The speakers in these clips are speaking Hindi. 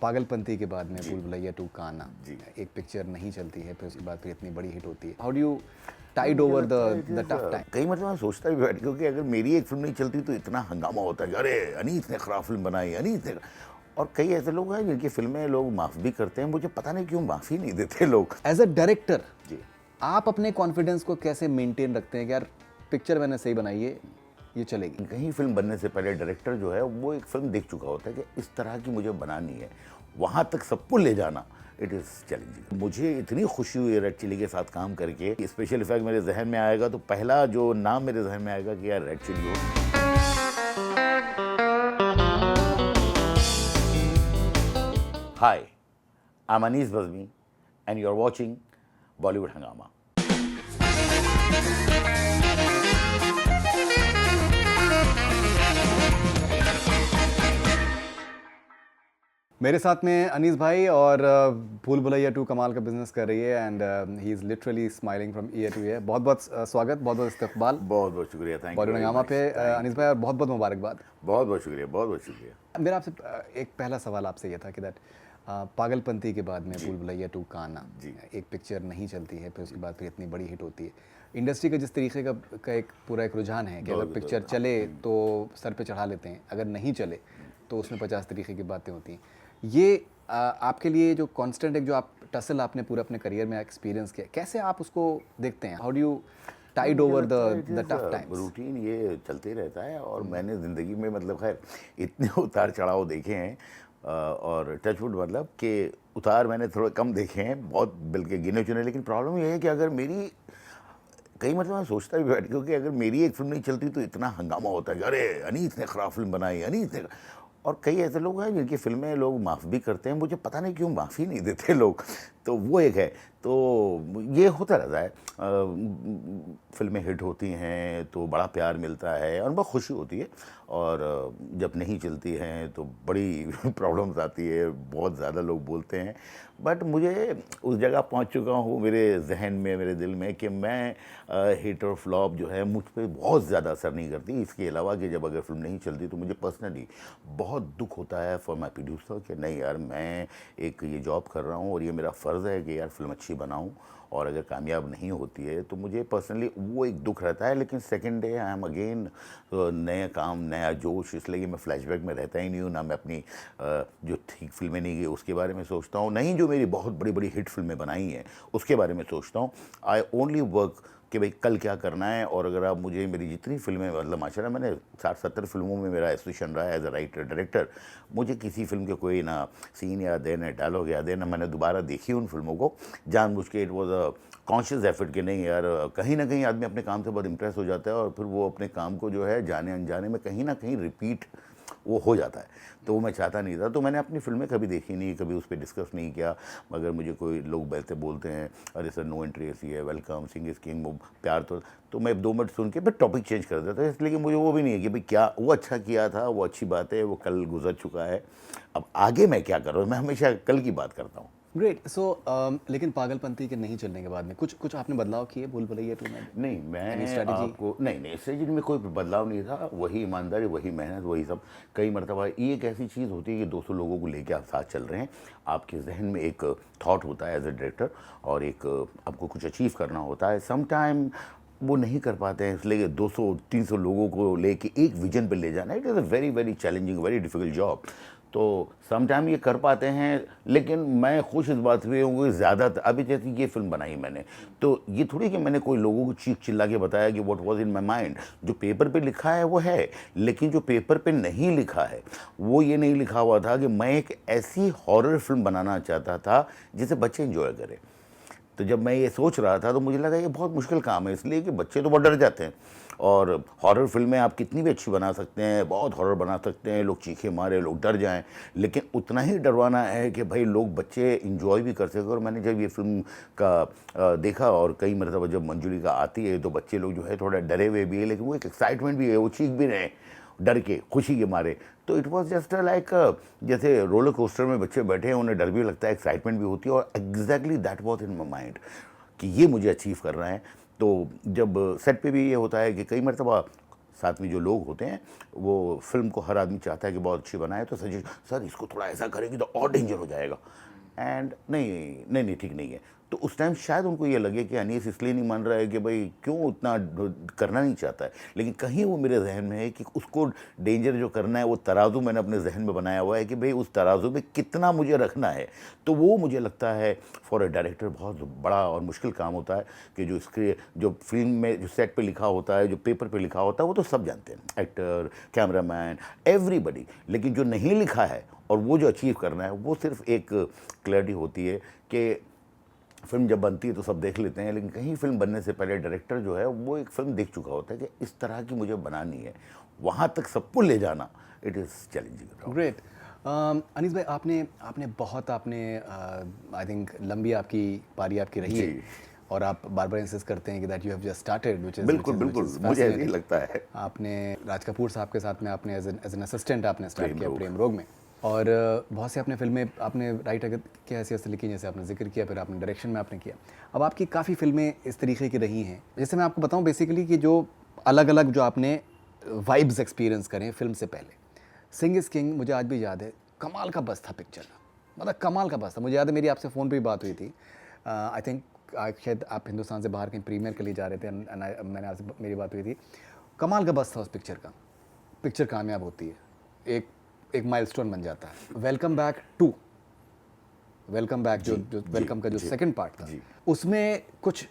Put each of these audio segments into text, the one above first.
पागलपंती के बाद में भूल भुलैया 2 का आना, एक पिक्चर नहीं चलती है, फिर उसके बाद फिर इतनी बड़ी हिट होती है। हाउ डू यू टाइड मुझे ओवर लगता है द टफ टाइम? कई मतलब मैं सोचता भी बैठ क्योंकि अगर मेरी एक फिल्म नहीं चलती तो इतना हंगामा होता है कि अरे अनीस ने खराब फिल्म बनाई, अनीस ने। और कई ऐसे लोग हैं जिनकी फिल्में लोग माफ़ भी करते हैं, मुझे पता नहीं क्यों माफ़ी नहीं देते लोग। एज अ डायरेक्टर जी। आप अपने कॉन्फिडेंस को कैसे मेंटेन रखते हैं कि यार पिक्चर मैंने सही बनाई है, ये चलेगी? कहीं फिल्म बनने से पहले डायरेक्टर जो है वो एक फिल्म देख चुका होता है कि इस तरह की मुझे बनानी है, वहाँ तक सबको ले जाना इट इज़ चैलेंजिंग। मुझे इतनी खुशी हुई रेड चिली के साथ काम करके, स्पेशल इफेक्ट मेरे जहन में आएगा तो पहला जो नाम मेरे जहन में आएगा कि यार रेड चिली हो। Hi, I am Anees Bazmee and you are watching Bollywood Hungama. मेरे साथ में अनीस भाई और भूल भुलैया 2 कमाल का बिजनेस कर रही है and he is literally smiling from year two year. बहुत बहुत स्वागत, बहुत बहुत इस्तकबाल बहुत बहुत शुक्रिया, थैंक यू बॉलीवुड हंगामा पे अनीस भाई, और बहुत बहुत मुबारकबाद। बहुत बहुत शुक्रिया, बहुत बहुत शुक्रिया। मेरा आपसे एक पहला सवाल आपसे ये था कि दैट पागलपंती के बाद में भूल भुलैया 2 का आना, एक पिक्चर नहीं चलती है, फिर उसके बाद फिर इतनी बड़ी हिट होती है। इंडस्ट्री का जिस तरीके का एक पूरा एक रुझान है कि अगर पिक्चर चले तो सर पे चढ़ा लेते हैं, अगर नहीं चले तो उसमें 50 तरीके की बातें होती हैं। ये आपके लिए जो कांस्टेंट एक जो आप टसल आपने पूरे अपने करियर में एक्सपीरियंस किया, कैसे आप उसको देखते हैं? How do you tide over the tough times? Routine ये चलते रहता है और मैंने ज़िंदगी में मतलब खैर इतने उतार चढ़ाव देखे हैं और टचवुड मतलब कि उतार मैंने थोड़े कम देखे हैं, बहुत बल्कि गिने चुने। लेकिन प्रॉब्लम ये है कि अगर मेरी कई मतलब मैं सोचता भी बैठ क्योंकि अगर मेरी एक फिल्म नहीं चलती तो इतना हंगामा होता है कि अरे अनीस ने खराब फिल्म बनाई, अनीस ने। और कई ऐसे लोग हैं जिनकी फिल्में लोग माफ़ भी करते हैं, मुझे पता नहीं क्यों माफ़ी नहीं देते लोग। तो वो एक है, तो ये होता रहता है। फिल्में हिट होती हैं तो बड़ा प्यार मिलता है और बहुत खुशी होती है, और जब नहीं चलती हैं तो बड़ी प्रॉब्लम्स आती है, बहुत ज़्यादा लोग बोलते हैं। बट मुझे उस जगह पहुंच चुका हूँ मेरे जहन में, मेरे दिल में, कि मैं हिट और फ्लॉप जो है मुझ पर बहुत ज़्यादा असर नहीं करती। इसके अलावा कि जब अगर फिल्म नहीं चलती तो मुझे पर्सनली बहुत दुख होता है फॉर माई प्रोड्यूसर कि नहीं यार, मैं एक ये जॉब कर रहा हूँ और ये मेरा फ़र्ज़ है कि यार फिल्म अच्छी बनाऊँ, और अगर कामयाब नहीं होती है तो मुझे पर्सनली वो एक दुख रहता है। लेकिन second day I am again नया काम, नया जोश, इसलिए कि मैं फ्लैशबैक में रहता ही नहीं हूँ ना। मैं अपनी जो ठीक फिल्में नहीं गई उसके बारे में सोचता हूँ, नहीं जो मेरी बहुत बड़ी बड़ी हिट फिल्में बनाई हैं उसके बारे में सोचता हूँ। आई ओनली वर्क कि भाई कल क्या करना है। और अगर आप मुझे मेरी जितनी फिल्में, मतलब माशाल्लाह मैंने 60-70 फिल्मों में मेरा एसोसिएशन रहा है एज अ राइटर डायरेक्टर, मुझे किसी फिल्म के कोई ना सीन याद है, ना डायलॉग याद है, ना मैंने दोबारा देखी उन फिल्मों को जानबूझ के। It was a conscious effort कि नहीं यार, कहीं ना कहीं आदमी अपने काम से बहुत इंप्रेस हो जाता है और फिर वो अपने काम को जो है जाने अनजाने में कहीं ना कहीं रिपीट वो हो जाता है। तो वो मैं चाहता नहीं था, तो मैंने अपनी फिल्में कभी देखी नहीं, कभी उस पर डिस्कस नहीं किया। मगर मुझे कोई लोग बैठते बोलते हैं अरे सर नो एंट्री ऐसी है, वेलकम, सिंग इज किंग, प्यार तो मैं 2 मिनट सुन के फिर टॉपिक चेंज कर देता था। इसलिए कि मुझे वो भी नहीं है कि भाई क्या वो अच्छा किया था, वो अच्छी बात है, वो कल गुजर चुका है, अब आगे मैं क्या कर रहा हूँ, मैं हमेशा कल की बात करता हूँ। ग्रेट। सो लेकिन पागलपंती के नहीं चलने के बाद में कुछ आपने बदलाव किए भूल भुलैया 2 में? नहीं, एनी मैं स्ट्रेटजी? आपको नहीं स्ट्रेटजी में कोई बदलाव नहीं था, वही ईमानदारी, वही मेहनत, वही सब। कई मरतबा ये एक ऐसी चीज़ होती है कि 200 लोगों को लेके आप साथ चल रहे हैं, आपके जहन में एक थॉट होता है एज ए डायरेक्टर, और एक आपको कुछ अचीव करना होता है। सम टाइम वो नहीं कर पाते हैं, इसलिए 200-300 लोगों को लेके एक विजन पे ले जाना, it is a very very challenging, very difficult job. तो सम टाइम ये कर पाते हैं, लेकिन मैं खुश इस बात पे हूँ कि ज़्यादातर अभी जैसे ये फिल्म बनाई मैंने, तो ये थोड़ी कि मैंने कोई लोगों को चीख चिल्ला के बताया कि what was in my mind. जो पेपर पे लिखा है वो है, लेकिन जो पेपर पे नहीं लिखा है वो ये नहीं लिखा हुआ था कि मैं एक ऐसी हॉरर फिल्म बनाना चाहता था जिसे बच्चे इंजॉय करें। तो जब मैं ये सोच रहा था तो मुझे लगा ये बहुत मुश्किल काम है, इसलिए कि बच्चे तो बहुत डर जाते हैं, और हॉरर फिल्में आप कितनी भी अच्छी बना सकते हैं, बहुत हॉरर बना सकते हैं, लोग चीखे मारे, लोग डर जाएं, लेकिन उतना ही डरवाना है कि भाई लोग, बच्चे इंजॉय भी कर सकें। और मैंने जब ये फिल्म का देखा, और कई मरतबा जब मंजूरी का आती है तो बच्चे लोग जो है थोड़ा डरे हुए भी है, लेकिन वो एक एक्साइटमेंट भी है, वो चीख भी रहे हैं डर के, खुशी के मारे। तो इट वॉज जस्ट लाइक जैसे रोलर कोस्टर में बच्चे बैठे हैं, उन्हें डर भी लगता है, एक्साइटमेंट भी होती है, और exactly that was in my mind कि ये मुझे अचीव करना है। तो जब सेट पे भी ये होता है कि कई मरतबा साथ में जो लोग होते हैं वो फिल्म को हर आदमी चाहता है कि बहुत अच्छी बनाए, तो सजेस्ट सर इसको थोड़ा ऐसा करेंगे तो और डेंजर हो जाएगा, एंड नहीं नहीं नहीं ठीक नहीं है। तो उस टाइम शायद उनको ये लगे कि अनीस इसलिए नहीं मान रहा है कि भाई क्यों उतना करना नहीं चाहता है, लेकिन कहीं वो मेरे जहन में है कि उसको डेंजर जो करना है वो तराजू मैंने अपने जहन में बनाया हुआ है कि भाई उस तराजू में कितना मुझे रखना है। तो वो मुझे लगता है फॉर अ डायरेक्टर बहुत बड़ा और मुश्किल काम होता है कि जो फिल्म में जो सेट पे लिखा होता है, जो पेपर पे लिखा होता है, वो तो सब जानते हैं, एक्टर, कैमरामैन, एवरीबडी, लेकिन जो नहीं लिखा है और वो जो अचीव करना है वो सिर्फ एक क्लैरिटी होती है कि फिल्म जब बनती है तो सब देख लेते हैं, लेकिन कहीं फिल्म बनने से पहले डायरेक्टर जो है वो एक फिल्म देख चुका होता है कि इस तरह की मुझे बनानी है, वहाँ तक सबको ले जाना it is challenging. Great. Anees भाई, आपने बहुत आई थिंक लंबी आपकी पारी आपकी रही है, और आप बार बार इंसिस्ट करते हैं कि that you have just started, which is बिल्कुल बिल्कुल मुझे ऐसा ही लगता है। आपने राज कपूर साहब के साथ में आपने एज एन असिस्टेंट आपने स्टार्ट किया प्रेम रोग में, और बहुत सी आपने फिल्में आपने राइटर की हैसियत से लिखी, जैसे आपने जिक्र किया, फिर आपने डायरेक्शन में आपने किया। अब आपकी काफ़ी फिल्में इस तरीके की रही हैं, जैसे मैं आपको बताऊं बेसिकली कि जो अलग अलग जो आपने वाइब्स एक्सपीरियंस करें फिल्म से पहले। सिंग इज़ किंग मुझे आज भी याद है, कमाल का बस था पिक्चर का, मतलब कमाल का बस था। मुझे याद है मेरी आपसे फ़ोन पे भी बात हुई थी, आई थिंक शायद आप हिंदुस्तान से बाहर कहीं प्रीमियर के लिए जा रहे थे, मैंने आपसे मेरी बात हुई थी। कमाल का बस था उस पिक्चर का। पिक्चर कामयाब होती है, एक माइलस्टोन बन जाता है। वेलकम बैक 2, वेलकम बैक जो वेलकम का जो सेकंड पार्ट था, उसमें कुछ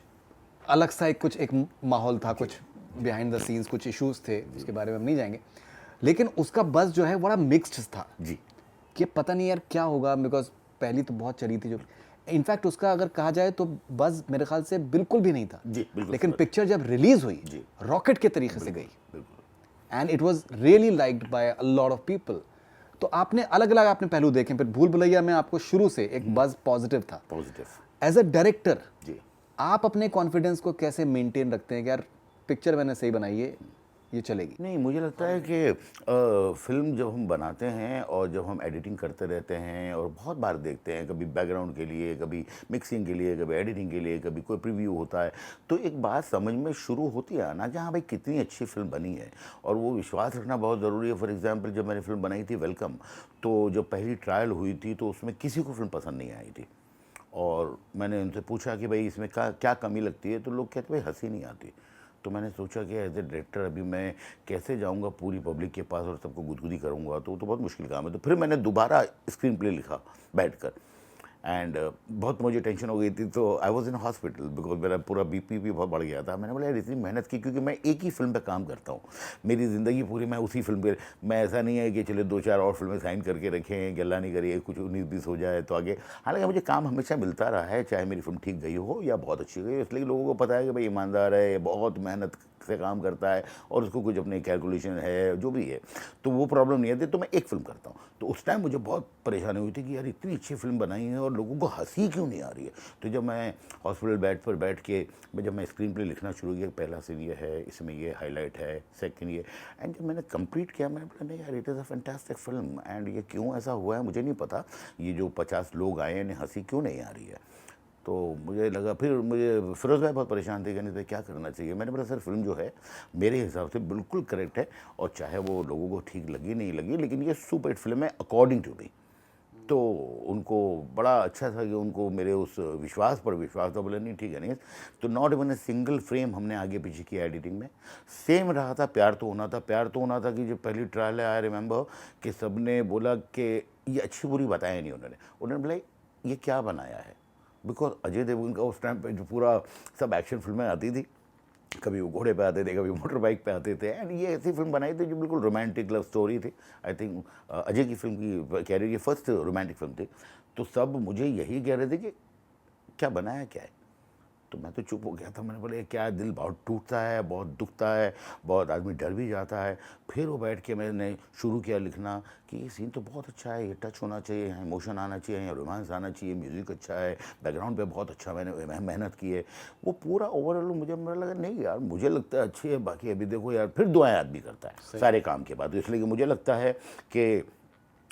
अलग सा एक माहौल था, कुछ बिहाइंड द सीन्स कुछ इश्यूज थे, उसके बारे में हम नहीं जाएंगे, लेकिन उसका बस जो है बड़ा मिक्स्ड था जी, कि पता नहीं यार क्या होगा, बिकॉज पहली तो बहुत चली थी जो, इनफैक्ट उसका अगर कहा जाए तो बस मेरे ख्याल से बिल्कुल भी नहीं था जी, बिल्कुल, लेकिन पिक्चर जब रिलीज हुई रॉकेट के तरीके से गई, and it was really liked by a lot of people. तो आपने अलग अलग आपने पहलू देखे, फिर भूल भुलैया में आपको शुरू से एक बज पॉजिटिव था। एज अ डायरेक्टर आप अपने कॉन्फिडेंस को कैसे मेंटेन रखते हैं कि यार पिक्चर मैंने सही बनाई है, ये चलेगी? नहीं, मुझे लगता है कि फिल्म जब हम बनाते हैं और जब हम एडिटिंग करते रहते हैं और बहुत बार देखते हैं, कभी बैकग्राउंड के लिए, कभी मिक्सिंग के लिए, कभी एडिटिंग के लिए, कभी कोई प्रीव्यू होता है, तो एक बात समझ में शुरू होती है ना कि हाँ भाई कितनी अच्छी फिल्म बनी है, और वो विश्वास रखना बहुत ज़रूरी है। फॉर एग्जाम्पल जब मैंने फिल्म बनाई थी वेलकम, तो जब पहली ट्रायल हुई थी तो उसमें किसी को फिल्म पसंद नहीं आई थी, और मैंने उनसे पूछा कि भाई इसमें क्या कमी लगती है, तो लोग कहते भाई हंसी नहीं आती। तो मैंने सोचा कि एज ए डायरेक्टर अभी मैं कैसे जाऊंगा पूरी पब्लिक के पास और सबको गुदगुदी करूंगा, तो वो तो बहुत मुश्किल काम है। तो फिर मैंने दोबारा स्क्रीन प्ले लिखा बैठकर, एंड बहुत मुझे टेंशन हो गई थी, तो I was in hospital because मेरा पूरा बीपी भी बहुत बढ़ गया था। मैंने बोला यार इतनी मेहनत की, क्योंकि मैं एक ही फिल्म पे काम करता हूँ, मेरी ज़िंदगी पूरी मैं उसी फिल्म पे, मैं ऐसा नहीं है कि चले 2-4 और फिल्में साइन करके रखें, गल्ला नहीं करिए, कुछ 19-20 हो जाए तो आगे। हालांकि मुझे काम हमेशा मिलता रहा है, चाहे मेरी फिल्म ठीक गई हो या बहुत अच्छी गई, इसलिए लोगों को पता है कि भाई ईमानदार है, बहुत मेहनत से काम करता है और उसको कुछ अपनी कैलकुलेशन है जो भी है, तो वो प्रॉब्लम नहीं आती। तो मैं एक फिल्म करता हूँ, तो उस टाइम मुझे बहुत परेशानी हुई थी कि यार इतनी अच्छी फिल्म बनाई है और लोगों को हंसी क्यों नहीं आ रही है। तो जब मैं हॉस्पिटल बेड पर बैठ के जब मैं स्क्रीन प्ले लिखना शुरू किया, पहला सीन ये है, इसमें ये हाईलाइट है, सेकंड ये, एंड जब मैंने कंप्लीट किया मैंने बोला नहीं यार it is a fantastic film, and ये क्यों ऐसा हुआ है मुझे नहीं पता, ये जो 50 लोग आए हैं हंसी क्यों नहीं आ रही है। तो मुझे लगा, फिर मुझे फिरोज भाई बहुत परेशान थे, कहने थे क्या करना चाहिए। मैंने बोला सर फिल्म जो है मेरे हिसाब से बिल्कुल करेक्ट है, और चाहे वो लोगों को ठीक लगी नहीं लगी, लेकिन ये सुपर हिट फिल्म है अकॉर्डिंग टू मी। तो उनको बड़ा अच्छा था कि उनको मेरे उस विश्वास पर विश्वास था। बोले नहीं ठीक है, नहीं तो not even a single frame हमने आगे पीछे किया एडिटिंग में, सेम रहा था। प्यार तो होना था, प्यार तो होना था कि जो पहली ट्रायल है आई रिमेंबर कि सबने बोला कि ये अच्छी बुरी बताया नहीं, उन्होंने बोला ये क्या बनाया है, बिकॉज अजय देवगन का उस टाइम पे जो पूरा सब एक्शन फिल्में आती थी, कभी वो घोड़े पे आते थे, कभी मोटर बाइक पे आते थे, एंड ये ऐसी फिल्म बनाई थी जो बिल्कुल रोमांटिक लव स्टोरी थी। आई थिंक अजय की फिल्म की कैरियर की फर्स्ट रोमांटिक फिल्म थी। तो सब मुझे यही कह रहे थे कि क्या बनाया क्या है, तो मैं तो चुप हो गया था। मैंने बोला क्या, दिल बहुत टूटता है, बहुत दुखता है, बहुत आदमी डर भी जाता है। फिर वो बैठ के मैंने शुरू किया लिखना कि ये सीन तो बहुत अच्छा है, ये टच होना चाहिए, यहाँ इमोशन आना चाहिए, यहाँ रोमांस आना चाहिए, म्यूज़िक अच्छा है, बैकग्राउंड पे बहुत अच्छा मैंने मेहनत की है। वो पूरा ओवरऑल मुझे लगा नहीं यार मुझे लगता है अच्छी है, बाकी अभी देखो यार, फिर दुआएं आदमी करता है सारे काम के बाद। इसलिए कि मुझे लगता है कि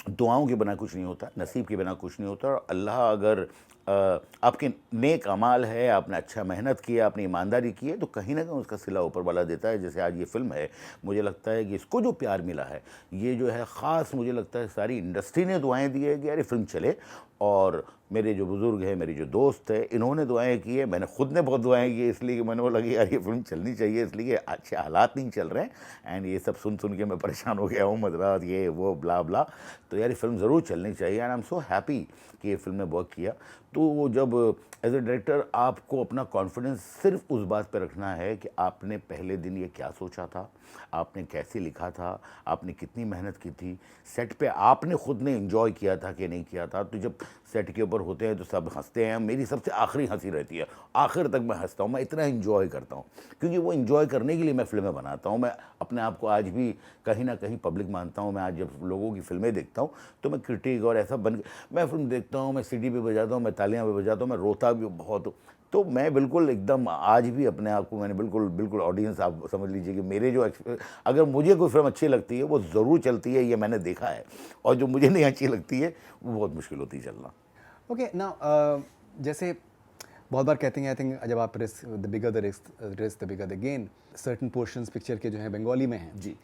दुआओं के बिना कुछ नहीं होता, नसीब के बिना कुछ नहीं होता, और अल्लाह अगर आपके नेक अमाल है, आपने अच्छा मेहनत किया, आपने ईमानदारी की है, तो कहीं ना कहीं उसका सिला ऊपर वाला देता है। जैसे आज ये फिल्म है, मुझे लगता है कि इसको जो प्यार मिला है, ये जो है ख़ास, मुझे लगता है सारी इंडस्ट्री ने दुआएं दी है कि यार ये फिल्म चले। और मेरे जो बुज़ुर्ग हैं, मेरे जो दोस्त हैं, इन्होंने दुआएं की है, मैंने खुद ने बहुत दुआएं की है, इसलिए कि मैंने बोला कि यार ये फिल्म चलनी चाहिए, इसलिए कि अच्छे हालात नहीं चल रहे हैं एंड ये सब सुन सुन के मैं परेशान हो गया हूँ, मदरात ये वो ब्ला ब्ला। तो यार ये फिल्म ज़रूर चलनी चाहिए and I am so happy कि ये फिल्म ने वर्क किया। तो वो जब एज ए डायरेक्टर आपको अपना कॉन्फिडेंस सिर्फ उस बात पर रखना है कि आपने पहले दिन ये क्या सोचा था, आपने कैसे लिखा था, आपने कितनी मेहनत की थी, सेट पे आपने खुद ने एंजॉय किया था कि नहीं किया था। तो जब सेट के ऊपर होते हैं तो सब हंसते हैं, मेरी सबसे आखिरी हंसी रहती है, आखिर तक मैं हंसता हूँ, मैं इतना एंजॉय करता हूँ क्योंकि वो एंजॉय करने के लिए मैं फिल्में बनाता हूँ। मैं अपने आप को आज भी कहीं ना कहीं पब्लिक मानता हूँ। मैं आज जब लोगों की फिल्में देखता हूँ तो मैं क्रिटिक और ऐसा बन, मैं फिल्म देखता हूँ, मैं सीडी पे बजाता हूँ, मैं तालियां पे बजाता हूँ, मैं रोता भी बहुत। तो मैं बिल्कुल एकदम आज भी अपने आप को, मैंने बिल्कुल बिल्कुल ऑडियंस आप समझ लीजिए कि मेरे जो अगर मुझे कोई फिल्म अच्छी लगती है वो ज़रूर चलती है, ये मैंने देखा है। और जो मुझे नहीं अच्छी लगती है वो बहुत मुश्किल होती है चलना। ओके ना, जैसे बहुत बार कहते हैं, आई थिंक जब आप risk, the bigger the risk the bigger the gain, certain portions picture के जो हैं बंगाली में हैं जी,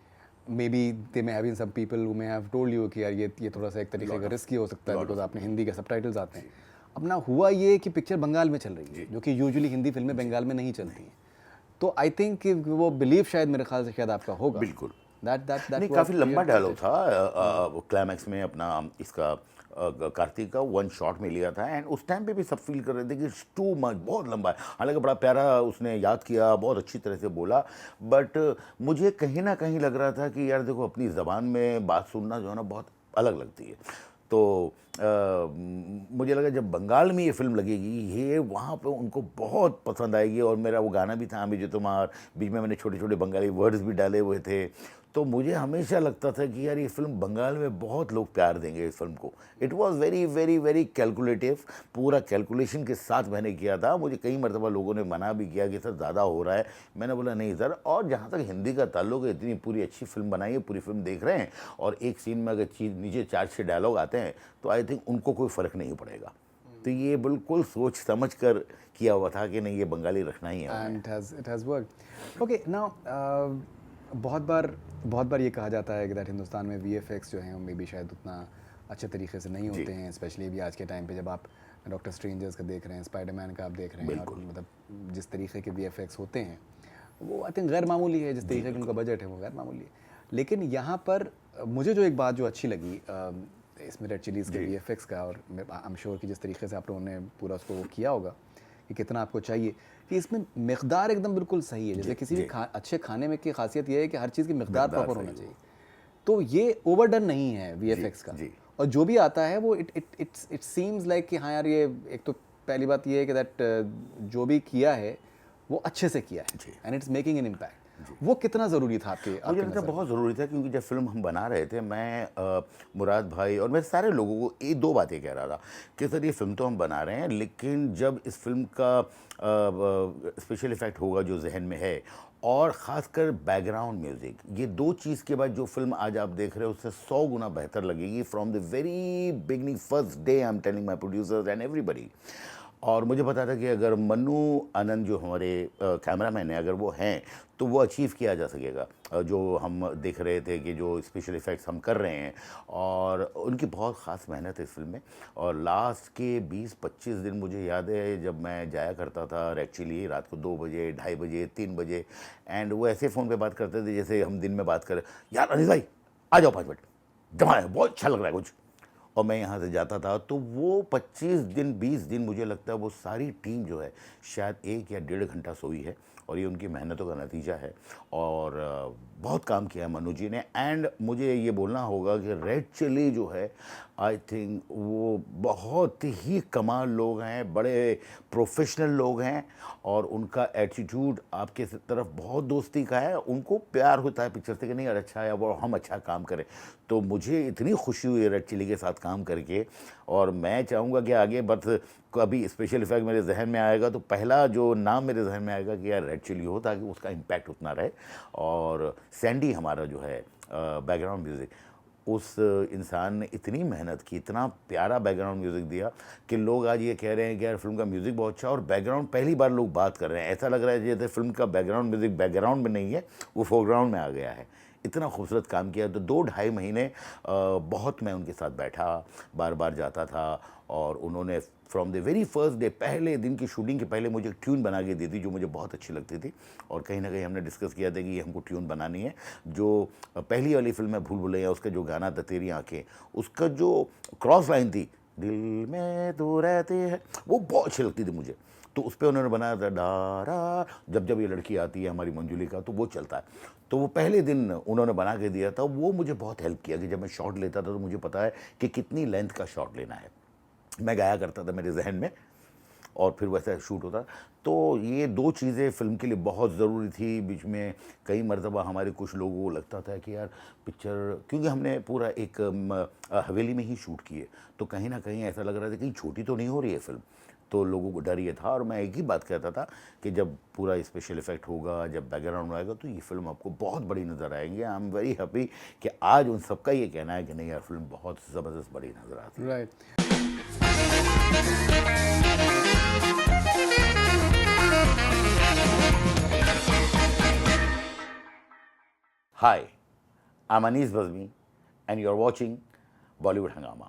may be they may have been some people who may have told you कि यार ये थोड़ा सा एक तरीके का रिस्की हो सकता है बिकॉज आपने हिंदी के सबटाइटल्स आते हैं। अब ना हुआ ये कि पिक्चर बंगाल में चल रही है जो कि यूजुअली हिंदी फिल्में बंगाल में नहीं चलती हैं। तो आई थिंक कि वो बिलीव शायद मेरे ख्याल से शायद आपका होगा। बिल्कुल। दैट नहीं, काफ़ी लंबा डायलॉग था। वो क्लाइमैक्स में अपना इसका कार्तिक का वन शॉट में लिया था एंड उस टाइम पे भी सब फील कर रहे थे कि इट्स टू मच, बहुत लंबा है। हालांकि बड़ा प्यारा उसने याद किया, बहुत अच्छी तरह से बोला, बट मुझे कहीं ना कहीं लग रहा था कि यार देखो, अपनी ज़बान में बात सुनना जो है ना बहुत अलग लगती है। तो मुझे लगा जब बंगाल में ये फिल्म लगेगी, ये वहाँ पे उनको बहुत पसंद आएगी। और मेरा वो गाना भी था, अभी जो तुम्हार, बीच में मैंने छोटे छोटे बंगाली वर्ड्स भी डाले हुए थे। तो मुझे हमेशा लगता था कि यार ये फिल्म बंगाल में बहुत लोग प्यार देंगे इस फिल्म को। It was very very very calculative, पूरा कैलकुलेशन के साथ मैंने किया था। मुझे कई मरतबा लोगों ने मना भी किया कि सर ज़्यादा हो रहा है, मैंने बोला नहीं सर। और जहाँ तक हिंदी का ताल्लुक है, इतनी पूरी अच्छी फिल्म बनाई है, पूरी फिल्म देख रहे हैं और एक सीन में अगर चीज़ नीचे 4-6 डायलॉग आते हैं तो आई थिंक उनको कोई फ़र्क नहीं पड़ेगा। तो ये बिल्कुल सोच समझ कर किया हुआ था कि नहीं, ये बंगाली रखना ही है। And it has worked. Okay now, बहुत बार ये कहा जाता है कि दैट हिंदुस्तान में वीएफएक्स जो हैं मे बी शायद उतना अच्छे तरीके से नहीं होते हैं, स्पेशली भी आज के टाइम पे जब आप डॉक्टर स्ट्रेंजर्स का देख रहे हैं, स्पाइडरमैन का आप देख रहे हैं, और मतलब जिस तरीके के वीएफएक्स होते हैं वो आई थिंक गैर मामूली है, जिस तरीके का उनका बजट है वो गैर मामूली है। लेकिन यहाँ पर मुझे जो एक बात जो अच्छी लगी इसमें रेड चिलीज़ के वीएफएक्स का, और आई एम श्योर कि जिस तरीके से आप लोगों ने पूरा उसको वो किया होगा कि कितना आपको चाहिए, कि इसमें मिकदार एकदम बिल्कुल सही है। जैसे किसी भी अच्छे खाने में की खासियत ये है कि हर चीज़ की मिकदार प्रॉपर होना चाहिए। तो ये ओवरडन नहीं है वीएफएक्स का। और जो भी आता है वो इट सीम्स लाइक कि हाँ यार, ये एक तो पहली बात ये है कि दैट जो भी किया है वो अच्छे से किया है and it's making an impact. वो कितना ज़रूरी था आपके मुझे लगता है बहुत ज़रूरी था, क्योंकि जब फिल्म हम बना रहे थे, मैं मुराद भाई और मैं सारे लोगों को ये दो बातें कह रहा था कि सर ये फिल्म तो हम बना रहे हैं, लेकिन जब इस फिल्म का स्पेशल इफेक्ट होगा जो जहन में है, और ख़ासकर बैकग्राउंड म्यूज़िक, ये दो चीज़ के बाद जो फिल्म आज आप देख रहे हो उससे 100 गुना बेहतर लगेगी। From the very beginning, first day I am telling my producers and everybody. और मुझे पता था कि अगर मन्नू आनंद जो हमारे कैमरामैन हैं, अगर वो हैं तो वो अचीव किया जा सकेगा जो हम देख रहे थे कि जो स्पेशल इफ़ेक्ट्स हम कर रहे हैं। और उनकी बहुत ख़ास मेहनत है इस फिल्म में। और लास्ट के 20-25 दिन मुझे याद है जब मैं जाया करता था एक्चुअली रात को 2 बजे, 2:30 बजे, 3 बजे, एंड वो ऐसे फ़ोन पे बात करते थे जैसे हम दिन में बात करें, यार अनिल भाई आ जाओ 5 मिनट, जमा है, बहुत अच्छा लग रहा है कुछ। और मैं यहाँ से जाता था तो वो 25 दिन 20 दिन मुझे लगता है वो सारी टीम जो है शायद 1 या 1.5 घंटा सोई है, और ये उनकी मेहनतों का नतीजा है। और बहुत काम किया है मनु जी ने। एंड मुझे ये बोलना होगा कि रेड चिली जो है, आई थिंक वो बहुत ही कमाल लोग हैं, बड़े प्रोफेशनल लोग हैं, और उनका एटीट्यूड आपके तरफ बहुत दोस्ती का है। उनको प्यार होता है पिक्चर से कि नहीं यार अच्छा है, वो हम अच्छा काम करें। तो मुझे इतनी खुशी हुई रेड चिली के साथ काम करके, और मैं चाहूँगा कि आगे बस कभी स्पेशल इफेक्ट मेरे जहन में आएगा तो पहला जो नाम मेरे जहन में आएगा कि यार रेड चिली हो, ताकि उसका इम्पैक्ट उतना रहे। और सैंडी हमारा जो है बैकग्राउंड म्यूज़िक, उस इंसान ने इतनी मेहनत की, इतना प्यारा बैकग्राउंड म्यूज़िक दिया कि लोग आज ये कह रहे हैं कि यार फिल्म का म्यूज़िक बहुत अच्छा, और बैकग्राउंड पहली बार लोग बात कर रहे हैं। ऐसा लग रहा है जैसे फिल्म का बैकग्राउंड म्यूज़िक बैकग्राउंड में नहीं है, वो फोरग्राउंड में आ गया है। इतना खूबसूरत काम किया। तो 2 ढाई महीने बहुत मैं उनके साथ बैठा, बार बार जाता था, और उन्होंने from the very first day, पहले दिन की शूटिंग के पहले मुझे एक ट्यून बना के दी थी जो मुझे बहुत अच्छी लगती थी, और कहीं ना कहीं हमने डिस्कस किया था कि ये हमको ट्यून बनानी है। जो पहली वाली फिल्म है भूल भुलैया, उसका जो गाना था तेरी आंखें, उसका जो क्रॉस लाइन थी, दिल में तो रहते हैं, वो बहुत अच्छी लगती थी मुझे। तो उस पर उन्होंने बनाया था डारा, जब जब ये लड़की आती है हमारी मंजुली का, तो वो चलता है। तो वो पहले दिन उन्होंने बना के दिया था, वो मुझे बहुत हेल्प किया कि जब मैं शॉट लेता था तो मुझे पता है कि कितनी लेंथ का शॉट लेना है। मैं गाया करता था मेरे जहन में, और फिर वैसा शूट होता। तो ये 2 चीज़ें फ़िल्म के लिए बहुत ज़रूरी थी। बीच में कई मरतबा हमारे कुछ लोगों को लगता था कि यार पिक्चर, क्योंकि हमने पूरा एक हवेली में ही शूट किए, तो कहीं ना कहीं ऐसा लग रहा था कि कहीं छोटी तो नहीं हो रही है फ़िल्म। तो लोगों को डर ये था, और मैं एक ही बात कहता था कि जब पूरा स्पेशल इफेक्ट होगा, जब बैकग्राउंड आएगा, तो ये फिल्म आपको बहुत बड़ी नज़र आएंगे। आई एम वेरी हैप्पी कि आज उन सबका ये कहना है कि नहीं यार फिल्म बहुत ज़बरदस्त बड़ी नज़र आती है। Right. Hi, I'm Anis Bazmi, and you're watching Bollywood Hangama.